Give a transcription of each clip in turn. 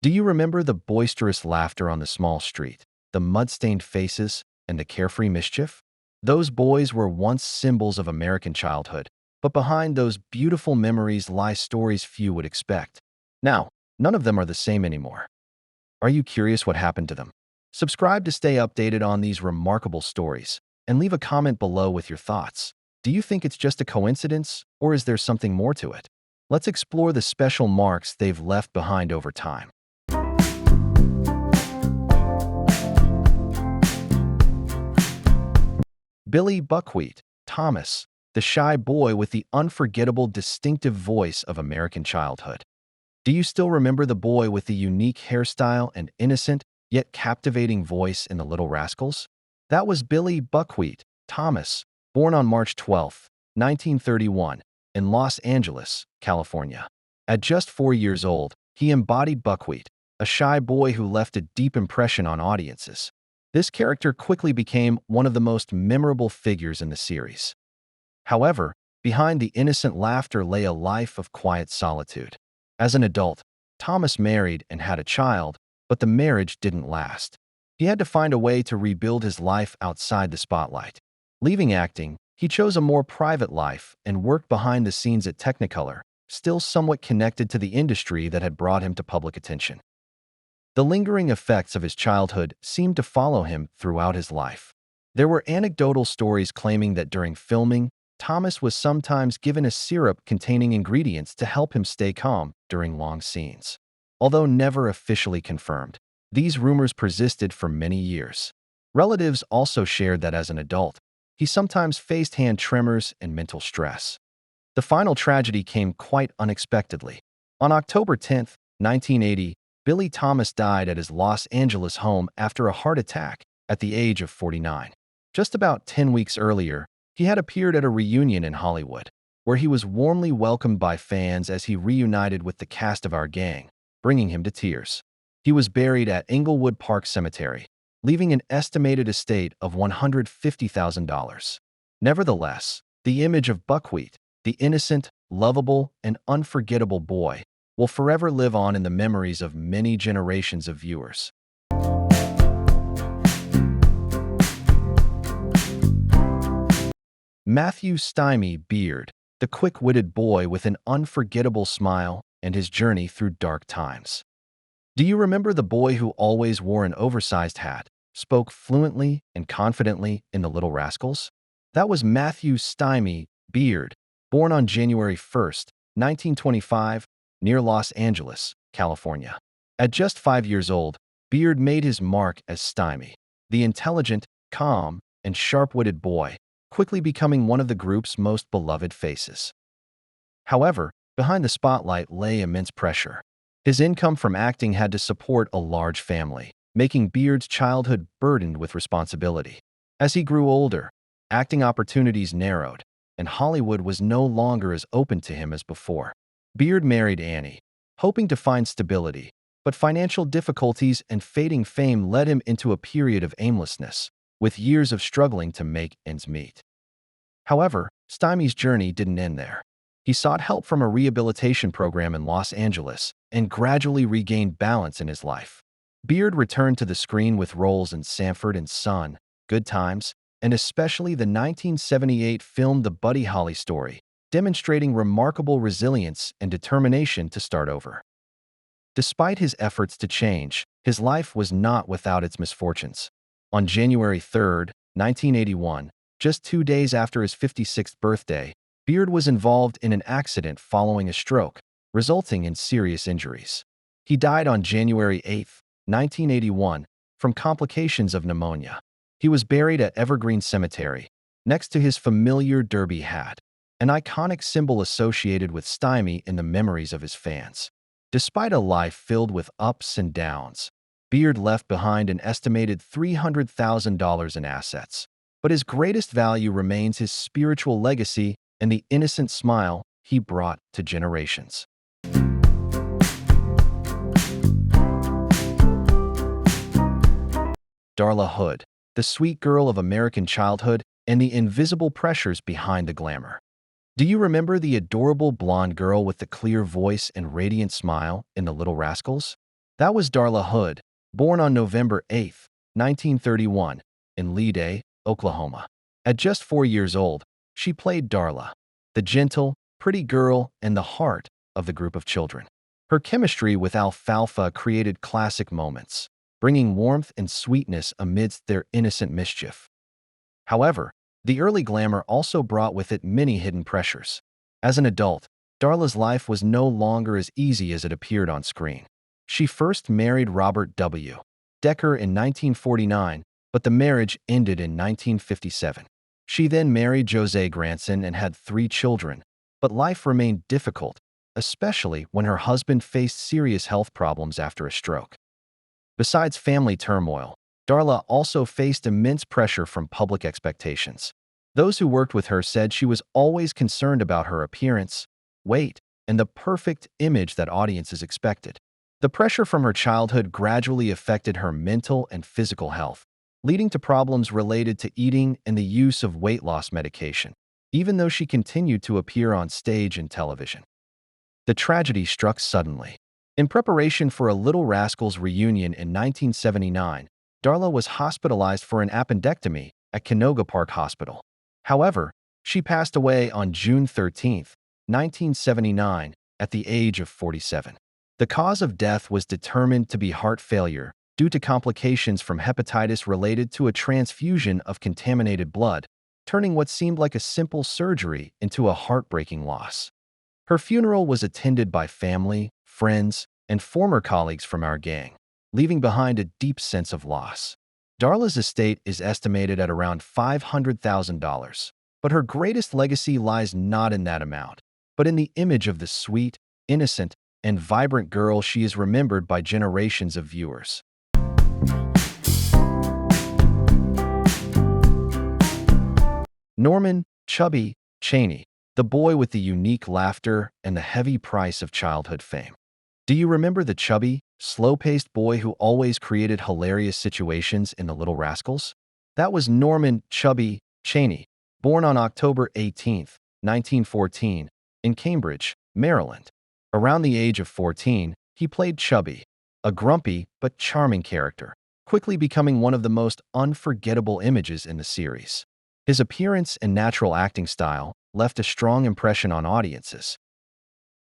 Do you remember the boisterous laughter on the small street, the mud-stained faces, and the carefree mischief? Those boys were once symbols of American childhood, but behind those beautiful memories lie stories few would expect. Now, none of them are the same anymore. Are you curious what happened to them? Subscribe to stay updated on these remarkable stories, and leave a comment below with your thoughts. Do you think it's just a coincidence, or is there something more to it? Let's explore the special marks they've left behind over time. Billy Buckwheat Thomas, the shy boy with the unforgettable distinctive voice of American childhood. Do you still remember the boy with the unique hairstyle and innocent, yet captivating voice in the Little Rascals? That was Billy Buckwheat Thomas, born on March 12, 1931, in Los Angeles, California. At just 4 years old, he embodied buckwheat, a shy boy who left a deep impression on audiences. This character quickly became one of the most memorable figures in the series. However, behind the innocent laughter lay a life of quiet solitude. As an adult, Thomas married and had a child, but the marriage didn't last. He had to find a way to rebuild his life outside the spotlight. Leaving acting, he chose a more private life and worked behind the scenes at Technicolor, still somewhat connected to the industry that had brought him to public attention. The lingering effects of his childhood seemed to follow him throughout his life. There were anecdotal stories claiming that during filming, Thomas was sometimes given a syrup containing ingredients to help him stay calm during long scenes. Although never officially confirmed, these rumors persisted for many years. Relatives also shared that as an adult, he sometimes faced hand tremors and mental stress. The final tragedy came quite unexpectedly. On October 10, 1980, Billy Thomas died at his Los Angeles home after a heart attack at the age of 49. Just about 10 weeks earlier, he had appeared at a reunion in Hollywood, where he was warmly welcomed by fans as he reunited with the cast of Our Gang, bringing him to tears. He was buried at Inglewood Park Cemetery, leaving an estimated estate of $150,000. Nevertheless, the image of Buckwheat, the innocent, lovable, and unforgettable boy, will forever live on in the memories of many generations of viewers. Matthew Stymie Beard, the quick-witted boy with an unforgettable smile and his journey through dark times. Do you remember the boy who always wore an oversized hat, spoke fluently and confidently in the Little Rascals? That was Matthew Stymie Beard, born on January 1, 1925, near Los Angeles, California. At just 5 years old, Beard made his mark as Stymie, the intelligent, calm, and sharp-witted boy, quickly becoming one of the group's most beloved faces. However, behind the spotlight lay immense pressure. His income from acting had to support a large family, making Beard's childhood burdened with responsibility. As he grew older, acting opportunities narrowed, and Hollywood was no longer as open to him as before. Beard married Annie, hoping to find stability, but financial difficulties and fading fame led him into a period of aimlessness, with years of struggling to make ends meet. However, Stymie's journey didn't end there. He sought help from a rehabilitation program in Los Angeles and gradually regained balance in his life. Beard returned to the screen with roles in Sanford and Son, Good Times, and especially the 1978 film The Buddy Holly Story, demonstrating remarkable resilience and determination to start over. Despite his efforts to change, his life was not without its misfortunes. On January 3, 1981, just 2 days after his 56th birthday, Beard was involved in an accident following a stroke, resulting in serious injuries. He died on January 8, 1981, from complications of pneumonia. He was buried at Evergreen Cemetery, next to his familiar derby hat, an iconic symbol associated with Stymie in the memories of his fans. Despite a life filled with ups and downs, Beard left behind an estimated $300,000 in assets. But his greatest value remains his spiritual legacy and the innocent smile he brought to generations. Darla Hood, the sweet girl of American childhood and the invisible pressures behind the glamour. Do you remember the adorable blonde girl with the clear voice and radiant smile in the Little Rascals? That was Darla Hood, born on November 8, 1931, in Lehigh, Oklahoma. At just 4 years old, she played Darla, the gentle, pretty girl and the heart of the group of children. Her chemistry with Alfalfa created classic moments, bringing warmth and sweetness amidst their innocent mischief. However, the early glamour also brought with it many hidden pressures. As an adult, Darla's life was no longer as easy as it appeared on screen. She first married Robert W. Decker in 1949, but the marriage ended in 1957. She then married Jose Granson and had 3 children, but life remained difficult, especially when her husband faced serious health problems after a stroke. Besides family turmoil, Darla also faced immense pressure from public expectations. Those who worked with her said she was always concerned about her appearance, weight, and the perfect image that audiences expected. The pressure from her childhood gradually affected her mental and physical health, leading to problems related to eating and the use of weight loss medication, even though she continued to appear on stage and television. The tragedy struck suddenly. In preparation for a Little Rascals reunion in 1979, Darla was hospitalized for an appendectomy at Canoga Park Hospital. However, she passed away on June 13, 1979, at the age of 47. The cause of death was determined to be heart failure due to complications from hepatitis related to a transfusion of contaminated blood, turning what seemed like a simple surgery into a heartbreaking loss. Her funeral was attended by family, friends, and former colleagues from our gang, leaving behind a deep sense of loss. Darla's estate is estimated at around $500,000, but her greatest legacy lies not in that amount, but in the image of the sweet, innocent, and vibrant girl she is remembered by generations of viewers. Norman "Chubby" Chaney, the boy with the unique laughter and the heavy price of childhood fame. Do you remember the chubby, slow-paced boy who always created hilarious situations in the Little Rascals? That was Norman "Chubby" Chaney, born on October 18, 1914, in Cambridge, Maryland. Around the age of 14, he played Chubby, a grumpy but charming character, quickly becoming one of the most unforgettable images in the series. His appearance and natural acting style left a strong impression on audiences.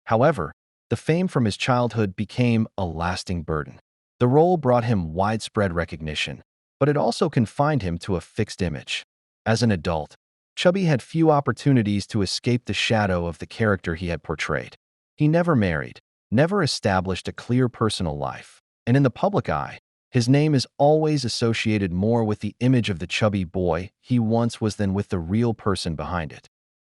However, the fame from his childhood became a lasting burden. The role brought him widespread recognition, but it also confined him to a fixed image. As an adult, Chubby had few opportunities to escape the shadow of the character he had portrayed. He never married, never established a clear personal life, and in the public eye, his name is always associated more with the image of the chubby boy he once was than with the real person behind it.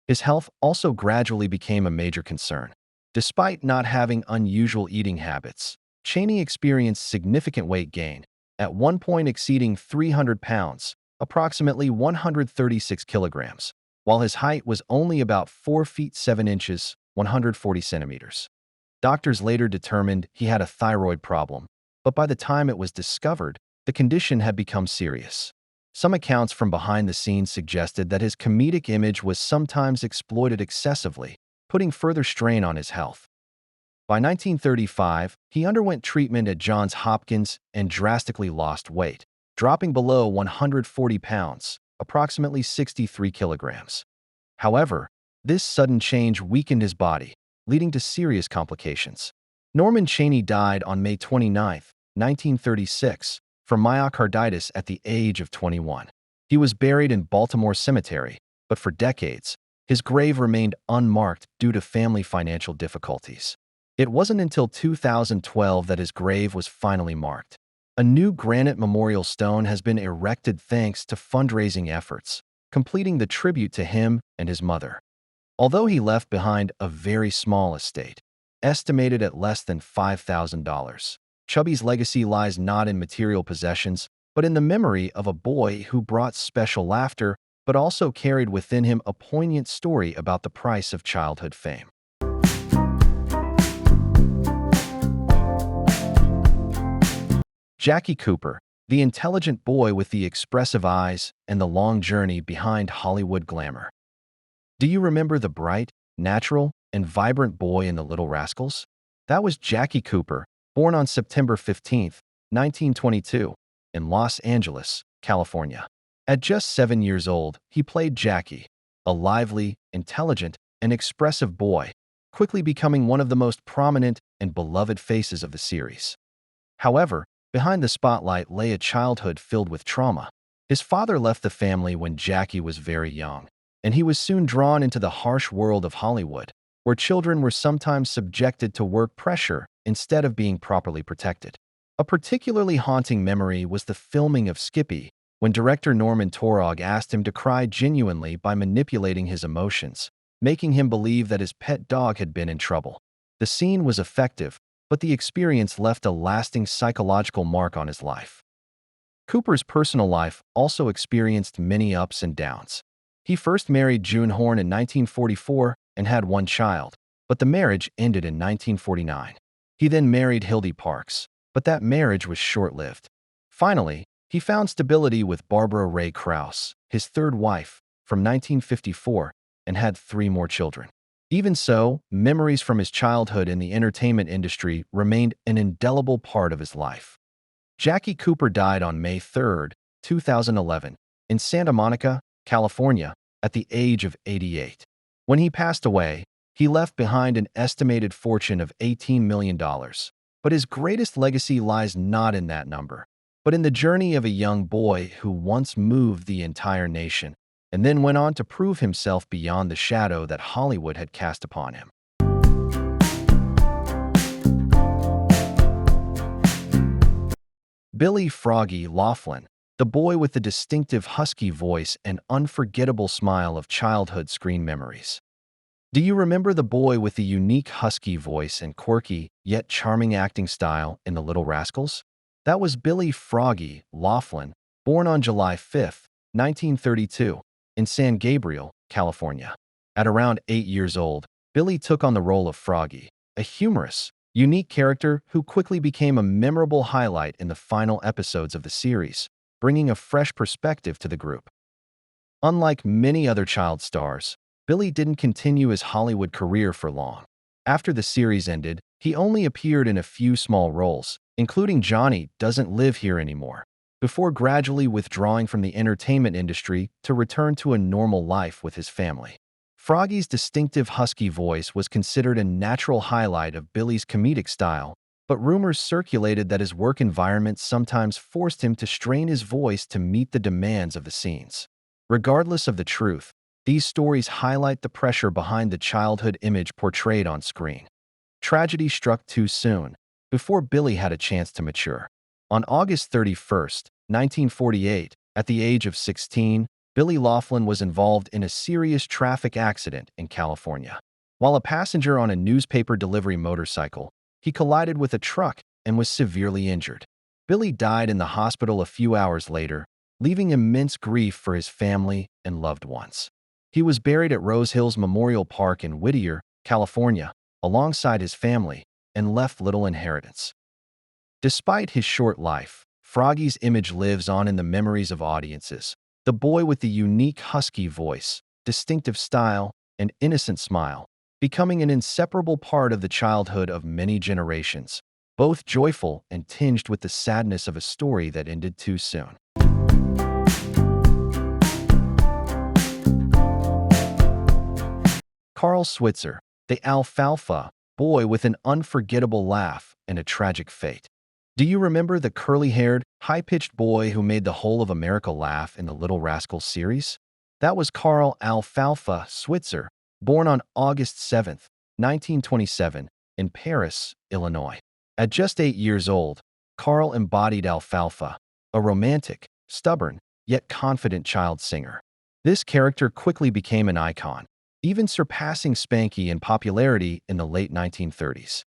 His health also gradually became a major concern. Despite not having unusual eating habits, Chaney experienced significant weight gain, at one point exceeding 300 pounds, approximately 136 kilograms, while his height was only about 4 feet 7 inches, 140 centimeters. Doctors later determined he had a thyroid problem, but by the time it was discovered, the condition had become serious. Some accounts from behind the scenes suggested that his comedic image was sometimes exploited excessively, putting further strain on his health. By 1935, he underwent treatment at Johns Hopkins and drastically lost weight, dropping below 140 pounds, approximately 63 kilograms. However, this sudden change weakened his body, leading to serious complications. Norman Chaney died on May 29, 1936, from myocarditis at the age of 21. He was buried in Baltimore Cemetery, but for decades, his grave remained unmarked due to family financial difficulties. It wasn't until 2012 that his grave was finally marked. A new granite memorial stone has been erected thanks to fundraising efforts, completing the tribute to him and his mother. Although he left behind a very small estate, estimated at less than $5,000, Chubby's legacy lies not in material possessions, but in the memory of a boy who brought special laughter but also carried within him a poignant story about the price of childhood fame. Jackie Cooper, the intelligent boy with the expressive eyes and the long journey behind Hollywood glamour. Do you remember the bright, natural, and vibrant boy in the Little Rascals? That was Jackie Cooper, born on September 15, 1922, in Los Angeles, California. At just 7 years old, he played Jackie, a lively, intelligent, and expressive boy, quickly becoming one of the most prominent and beloved faces of the series. However, behind the spotlight lay a childhood filled with trauma. His father left the family when Jackie was very young, and he was soon drawn into the harsh world of Hollywood, where children were sometimes subjected to work pressure instead of being properly protected. A particularly haunting memory was the filming of Skippy, when director Norman Torog asked him to cry genuinely by manipulating his emotions, making him believe that his pet dog had been in trouble. The scene was effective, but the experience left a lasting psychological mark on his life. Cooper's personal life also experienced many ups and downs. He first married June Horn in 1944 and had one child, but the marriage ended in 1949. He then married Hildy Parks, but that marriage was short-lived. Finally, he found stability with Barbara Ray Krause, his third wife, from 1954, and had 3 more children. Even so, memories from his childhood in the entertainment industry remained an indelible part of his life. Jackie Cooper died on May 3, 2011, in Santa Monica, California, at the age of 88. When he passed away, he left behind an estimated fortune of $18 million. But his greatest legacy lies not in that number, but in the journey of a young boy who once moved the entire nation and then went on to prove himself beyond the shadow that Hollywood had cast upon him. Billy "Froggy" Laughlin, the boy with the distinctive husky voice and unforgettable smile of childhood screen memories. Do you remember the boy with the unique husky voice and quirky, yet charming acting style in the Little Rascals? That was Billy "Froggy" Laughlin, born on July 5, 1932, in San Gabriel, California. At around 8 years old, Billy took on the role of Froggy, a humorous, unique character who quickly became a memorable highlight in the final episodes of the series, bringing a fresh perspective to the group. Unlike many other child stars, Billy didn't continue his Hollywood career for long. After the series ended, he only appeared in a few small roles, including Johnny Doesn't Live Here Anymore, before gradually withdrawing from the entertainment industry to return to a normal life with his family. Froggy's distinctive husky voice was considered a natural highlight of Billy's comedic style, but rumors circulated that his work environment sometimes forced him to strain his voice to meet the demands of the scenes. Regardless of the truth, these stories highlight the pressure behind the childhood image portrayed on screen. Tragedy struck too soon, before Billy had a chance to mature. On August 31, 1948, at the age of 16, Billy Laughlin was involved in a serious traffic accident in California. While a passenger on a newspaper delivery motorcycle, he collided with a truck and was severely injured. Billy died in the hospital a few hours later, leaving immense grief for his family and loved ones. He was buried at Rose Hills Memorial Park in Whittier, California, alongside his family, and left little inheritance. Despite his short life, Froggy's image lives on in the memories of audiences. The boy with the unique husky voice, distinctive style, and innocent smile, becoming an inseparable part of the childhood of many generations, both joyful and tinged with the sadness of a story that ended too soon. Carl Switzer, the alfalfa boy with an unforgettable laugh and a tragic fate. Do you remember the curly-haired, high-pitched boy who made the whole of America laugh in the Little Rascals series? That was Carl "Alfalfa" Switzer, born on August 7, 1927, in Paris, Illinois. At just 8 years old, Carl embodied Alfalfa, a romantic, stubborn, yet confident child singer. This character quickly became an icon, even surpassing Spanky in popularity in the late 1930s.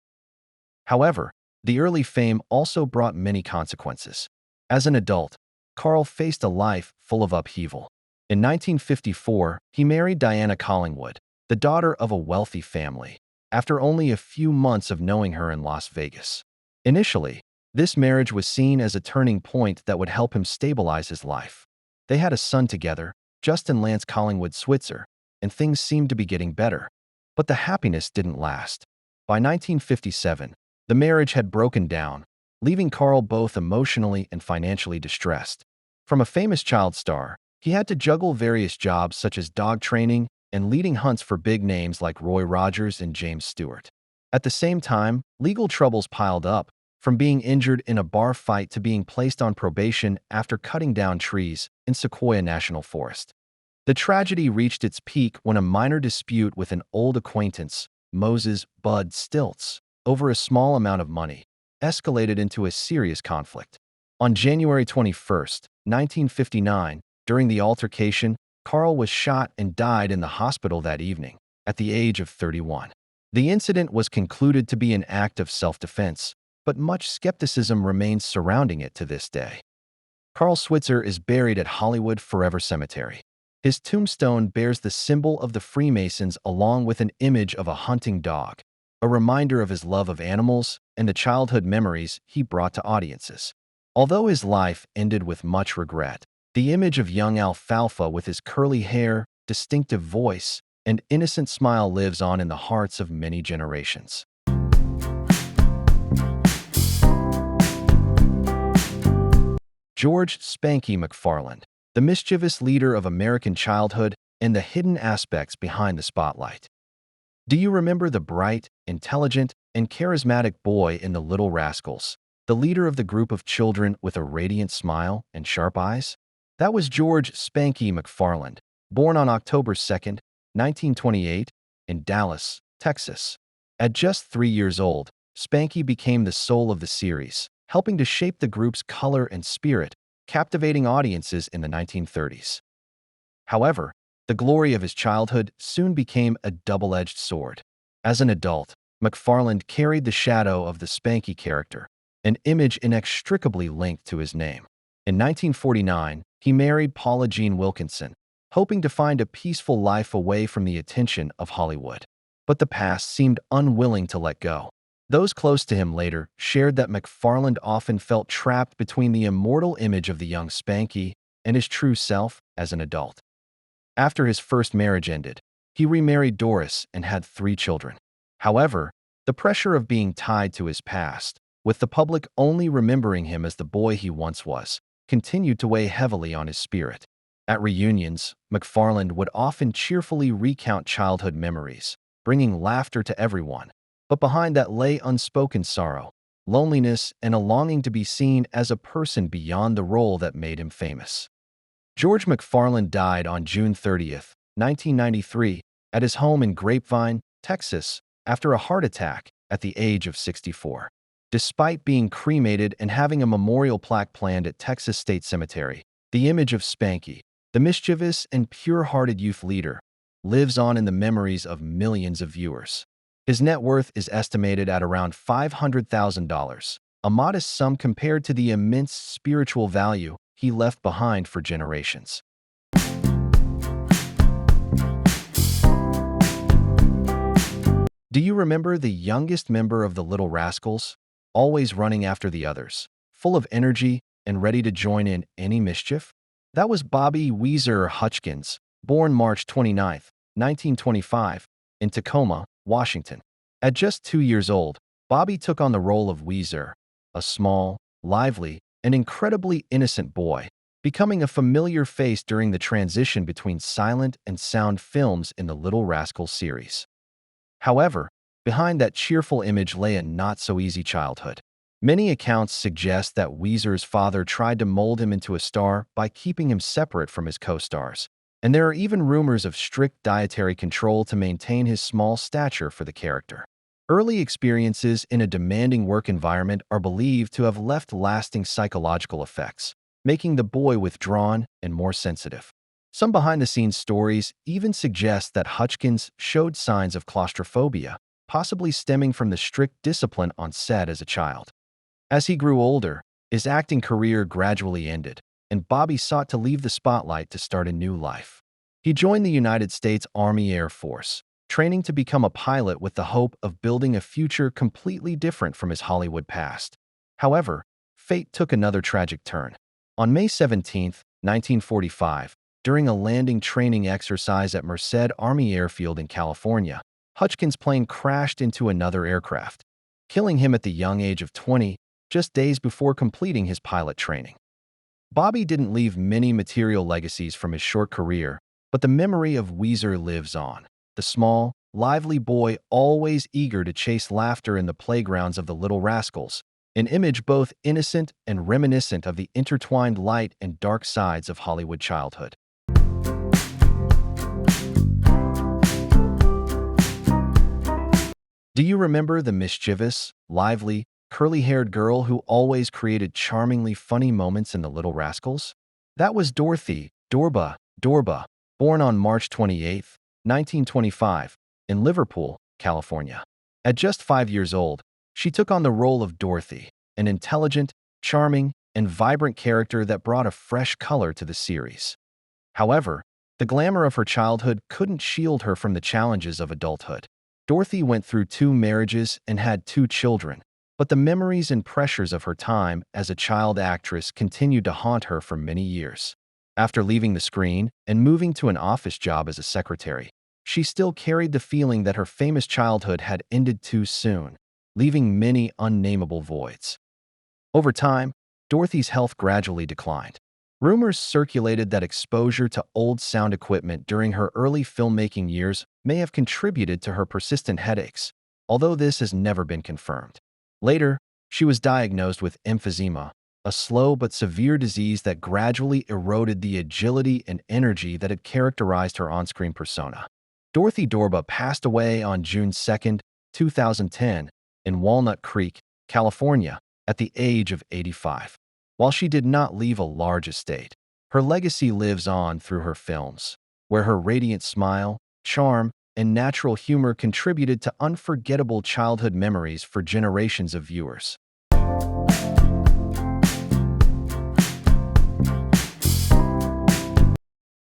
However, the early fame also brought many consequences. As an adult, Carl faced a life full of upheaval. In 1954, he married Diana Collingwood, the daughter of a wealthy family, after only a few months of knowing her in Las Vegas. Initially, this marriage was seen as a turning point that would help him stabilize his life. They had a son together, Justin Lance Collingwood Switzer, and things seemed to be getting better. But the happiness didn't last. By 1957, The marriage had broken down, leaving Carl both emotionally and financially distressed. From a famous child star, he had to juggle various jobs such as dog training and leading hunts for big names like Roy Rogers and James Stewart. At the same time, legal troubles piled up, from being injured in a bar fight to being placed on probation after cutting down trees in Sequoia National Forest. The tragedy reached its peak when a minor dispute with an old acquaintance, Moses "Bud" Stilts, over a small amount of money, escalated into a serious conflict. On January 21, 1959, during the altercation, Carl was shot and died in the hospital that evening, at the age of 31. The incident was concluded to be an act of self-defense, but much skepticism remains surrounding it to this day. Carl Switzer is buried at Hollywood Forever Cemetery. His tombstone bears the symbol of the Freemasons along with an image of a hunting dog, a reminder of his love of animals and the childhood memories he brought to audiences. Although his life ended with much regret, the image of young Alfalfa with his curly hair, distinctive voice, and innocent smile lives on in the hearts of many generations. George "Spanky" McFarland, the mischievous leader of American childhood and the hidden aspects behind the spotlight. Do you remember the bright, intelligent, and charismatic boy in the Little Rascals, the leader of the group of children with a radiant smile and sharp eyes? That was George "Spanky" McFarland, born on October 2, 1928, in Dallas, Texas. At just 3 years old, Spanky became the soul of the series, helping to shape the group's color and spirit, captivating audiences in the 1930s. However, the glory of his childhood soon became a double-edged sword. As an adult, McFarland carried the shadow of the Spanky character, an image inextricably linked to his name. In 1949, he married Paula Jean Wilkinson, hoping to find a peaceful life away from the attention of Hollywood. But the past seemed unwilling to let go. Those close to him later shared that McFarland often felt trapped between the immortal image of the young Spanky and his true self as an adult. After his first marriage ended, he remarried Doris and had 3 children. However, the pressure of being tied to his past, with the public only remembering him as the boy he once was, continued to weigh heavily on his spirit. At reunions, McFarland would often cheerfully recount childhood memories, bringing laughter to everyone. But behind that lay unspoken sorrow, loneliness, and a longing to be seen as a person beyond the role that made him famous. George McFarland died on June 30, 1993, at his home in Grapevine, Texas, after a heart attack at the age of 64. Despite being cremated and having a memorial plaque planned at Texas State Cemetery, the image of Spanky, the mischievous and pure-hearted youth leader, lives on in the memories of millions of viewers. His net worth is estimated at around $500,000, a modest sum compared to the immense spiritual value he left behind for generations. Do you remember the youngest member of the Little Rascals, always running after the others, full of energy and ready to join in any mischief? That was Bobby Weezer Hutchkins, born March 29, 1925, in Tacoma, Washington. At just 2 years old, Bobby took on the role of Weezer, a small, lively, and incredibly innocent boy, becoming a familiar face during the transition between silent and sound films in the Little Rascals series. However, behind that cheerful image lay a not-so-easy childhood. Many accounts suggest that Weezer's father tried to mold him into a star by keeping him separate from his co-stars, and there are even rumors of strict dietary control to maintain his small stature for the character. Early experiences in a demanding work environment are believed to have left lasting psychological effects, making the boy withdrawn and more sensitive. Some behind-the-scenes stories even suggest that Hutchkins showed signs of claustrophobia, possibly stemming from the strict discipline on set as a child. As he grew older, his acting career gradually ended, and Bobby sought to leave the spotlight to start a new life. He joined the United States Army Air Force, training to become a pilot with the hope of building a future completely different from his Hollywood past. However, fate took another tragic turn. On May 17, 1945, during a landing training exercise at Merced Army Airfield in California, Hutchkins' plane crashed into another aircraft. killing him at the young age of 20, just days before completing his pilot training. Bobby didn't leave many material legacies from his short career, but the memory of Weezer lives on. The small, lively boy always eager to chase laughter in the playgrounds of the Little Rascals, an image both innocent and reminiscent of the intertwined light and dark sides of Hollywood childhood. Do you remember the mischievous, lively, curly-haired girl who always created charmingly funny moments in the Little Rascals? That was Dorothy, Dorba, born on March 28, 1925, in Liverpool, California. At just 5 years old, she took on the role of Dorothy, an intelligent, charming, and vibrant character that brought a fresh color to the series. However, the glamour of her childhood couldn't shield her from the challenges of adulthood. Dorothy went through 2 marriages and had 2 children, but the memories and pressures of her time as a child actress continued to haunt her for many years. After leaving the screen and moving to an office job as a secretary, she still carried the feeling that her famous childhood had ended too soon, leaving many unnameable voids. Over time, Dorothy's health gradually declined. Rumors circulated that exposure to old sound equipment during her early filmmaking years may have contributed to her persistent headaches, although this has never been confirmed. Later, she was diagnosed with emphysema, a slow but severe disease that gradually eroded the agility and energy that had characterized her on-screen persona. Dorothy Dorba passed away on June 2, 2010, in Walnut Creek, California, at the age of 85. While she did not leave a large estate, her legacy lives on through her films, where her radiant smile, charm, and natural humor contributed to unforgettable childhood memories for generations of viewers.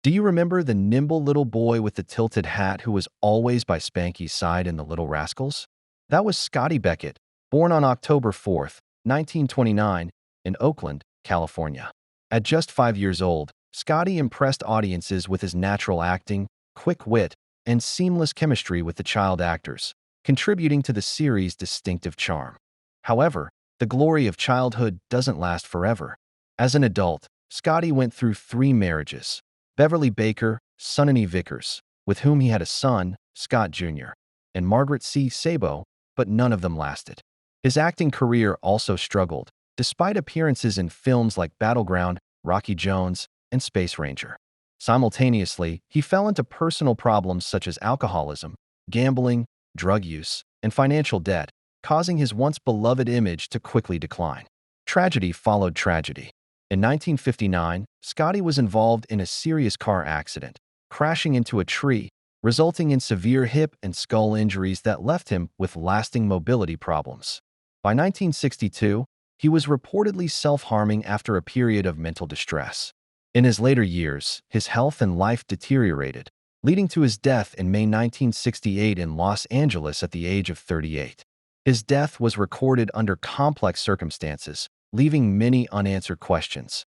Do you remember the nimble little boy with the tilted hat who was always by Spanky's side in the Little Rascals? That was Scotty Beckett, born on October 4, 1929, in Oakland, California. At just 5 years old, Scotty impressed audiences with his natural acting, quick wit, and seamless chemistry with the child actors, contributing to the series' distinctive charm. However, the glory of childhood doesn't last forever. As an adult, Scotty went through 3 marriages. Beverly Baker, Sunny Vickers, with whom he had a son, Scott Jr., and Margaret C. Sabo, but none of them lasted. His acting career also struggled, despite appearances in films like Battleground, Rocky Jones, and Space Ranger. Simultaneously, he fell into personal problems such as alcoholism, gambling, drug use, and financial debt, causing his once beloved image to quickly decline. Tragedy followed tragedy. In 1959, Scotty was involved in a serious car accident, crashing into a tree, resulting in severe hip and skull injuries that left him with lasting mobility problems. By 1962, he was reportedly self-harming after a period of mental distress. In his later years, his health and life deteriorated, leading to his death in May 1968 in Los Angeles at the age of 38. His death was recorded under complex circumstances, leaving many unanswered questions.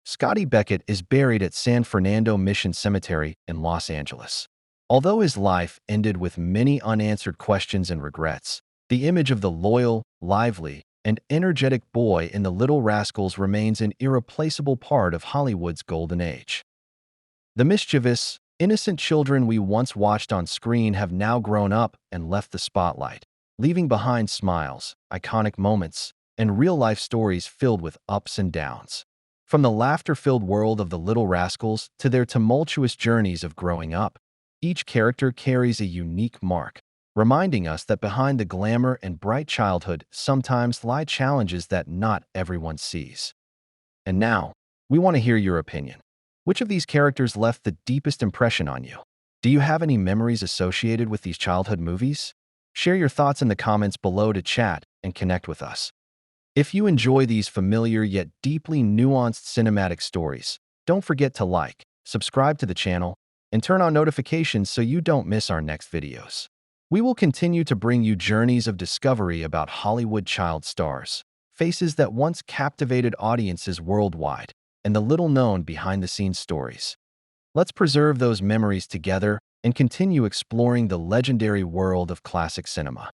Scotty Beckett is buried at San Fernando Mission Cemetery in Los Angeles. Although his life ended with many unanswered questions and regrets, the image of the loyal, lively, and energetic boy in the Little Rascals remains an irreplaceable part of Hollywood's golden age. The mischievous, innocent children we once watched on screen have now grown up and left the spotlight, leaving behind smiles, iconic moments, and real-life stories filled with ups and downs. From the laughter-filled world of the Little Rascals to their tumultuous journeys of growing up, each character carries a unique mark, reminding us that behind the glamour and bright childhood sometimes lie challenges that not everyone sees. And now, we want to hear your opinion. Which of these characters left the deepest impression on you? Do you have any memories associated with these childhood movies? Share your thoughts in the comments below to chat and connect with us. If you enjoy these familiar yet deeply nuanced cinematic stories, don't forget to like, subscribe to the channel, and turn on notifications so you don't miss our next videos. We will continue to bring you journeys of discovery about Hollywood child stars, faces that once captivated audiences worldwide, and the little-known behind-the-scenes stories. Let's preserve those memories together and continue exploring the legendary world of classic cinema.